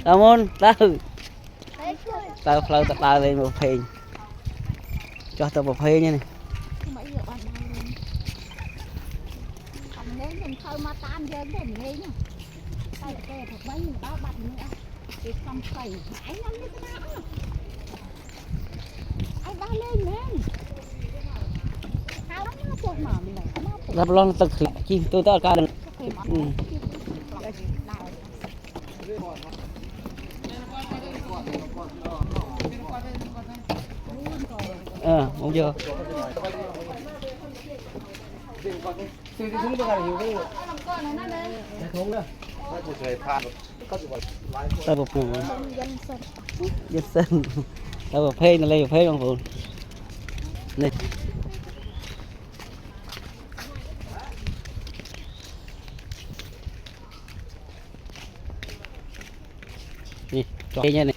tao muốn tao phơi tao lên một phê cho tao một phê nha này lắp lon tật chi tôi tao ca được không chưa tao một phụ dân sinh tao một phê này lên một phê trong phụ này đi cho nha này